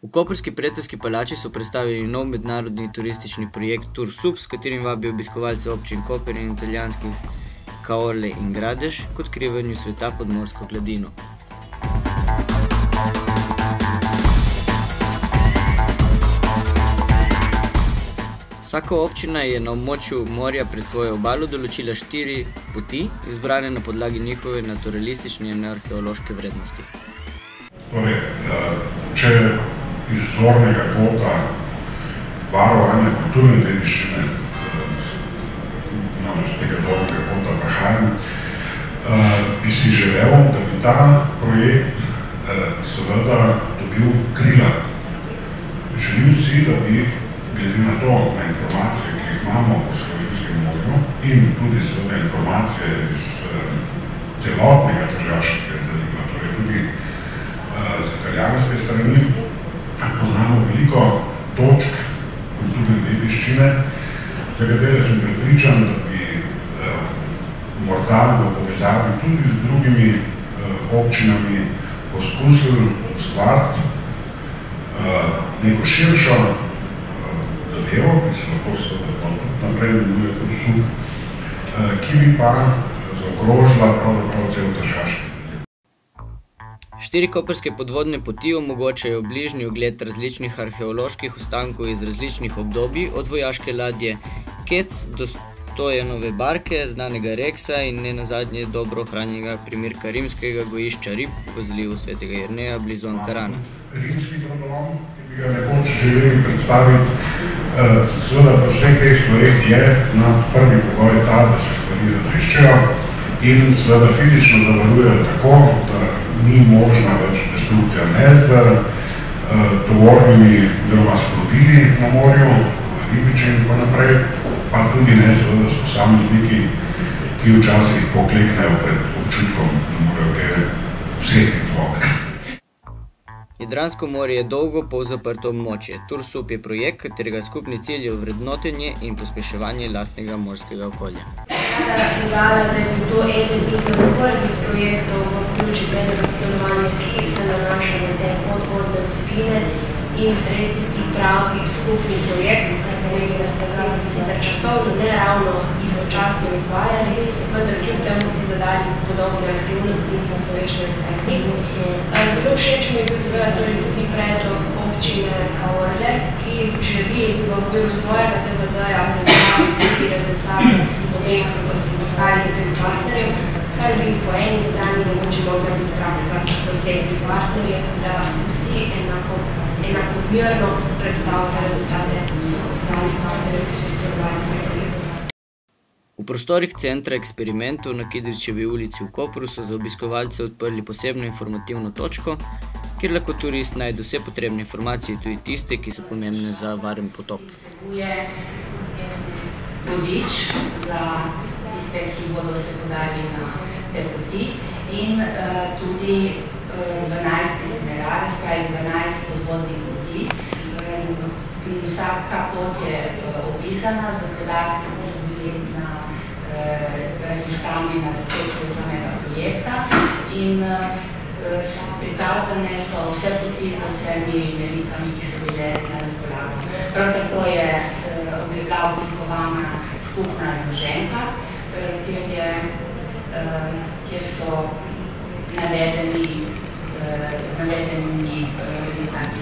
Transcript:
V koprski Pretovski palači so predstavili nov mednarodni turistični projekt Tur Sub, s katerim vabijo obiskovalce občin Koper in italijanskih Caorle in Gradež k odkrivanju sveta pod morsko gladino. Vsaka občina je na območju morja pred svojo obalo določila 4 poti, izbrane na podlagi njihove naturalistične in arheološke vrednosti. Torej, če iz zornega kota varovanja kulturne dediščine, namreč tega zornega kota prihajam, bi si želel, da bi ta projekt seveda dobil krila. Želim si, da bi glede na to, na informacije, ki jih imamo o Slovenskem morju in tudi seveda informacije iz celotnega tržaškega deliva, torej tudi z italijanske strani, poznamo veliko točk kulturne dediščine, za katere sem prepričan, da bi morda v povezavi tudi z drugimi občinami poskusili ustvariti neko širšo zadevo, ki se lahko seveda naprej imenuje Tur Sub, ki bi pa zaokrožila pravzaprav cel tržaški. 4 koprske podvodne poti omogočajo bližnji ogled različnih arheoloških ostankov iz različnih obdobij, od vojaške ladje Kec do Stojanove barke, znanega Reksa in nenazadnje dobro ohranjenega primerka rimskega gojišča Rib v zlivu Svetega Jerneja blizu Ankarana. Rimski brodolom, ki bi ga nekoč želeli predstaviti, seveda po vseh teh stvareh je na prvi pogoj ta, da se stvari razliščajo in seveda fizično zavarujejo tako, da ni možna več destrukcija ne z tovornimi oziroma s plovili na morju, ribiči in tako naprej, pa tudi ne seveda s posamezniki, ki včasih pokleknejo pred občutkom, da morajo kaj vzeti iz vode. Jadransko morje je dolgo polzaprto območje. Tur Sub je projekt, katerega skupni cilj je ovrednotenje in pospeševanje lastnega morskega okolja. Dodala, da je bil to eden izmed prvih projektov v okviru čezmejnega sodelovanja, ki se nanaša na te podvodne vsebine in res tisti pravi skupni projekt, kar pomeni, da ste ga sicer časovno ne ravno istočasno izvajali, vendar kljub temu si zadali podobne aktivnosti in povsovečne izvedli. Zelo všeč mi je bil seveda tudi predlog občine Caorle, ki želi v okviru svojega TVD-ja predstaviti tudi rezultate obeh ostalih teh partnerjev, kar bi po eni strani mogoče mogla biti praksa za vseh tri partnerje, da vsi enakomerno predstavite rezultate vseh ostalih partnerjev, ki so sodelovali pri projektu. V prostorih Centra eksperimentov na Kidričevi ulici v Kopru so za obiskovalce odprli posebno informativno točko, kjer lahko turist najde vse potrebne informacije, tudi tiste, ki so pomembne za varen potop. Je vodič za tiste, ki bodo se podali na te poti in tudi 12 itinerarij, spravi 12 podvodnih poti. Vsaka pot je opisana za podatke, ki so bili raziskani na začetku samega projekta in prikazane so vse poti z vsemi meritvami, ki so bile na razpolago. Prav tako je bila oblikovana skupna zloženka, kjer so navedeni rezultati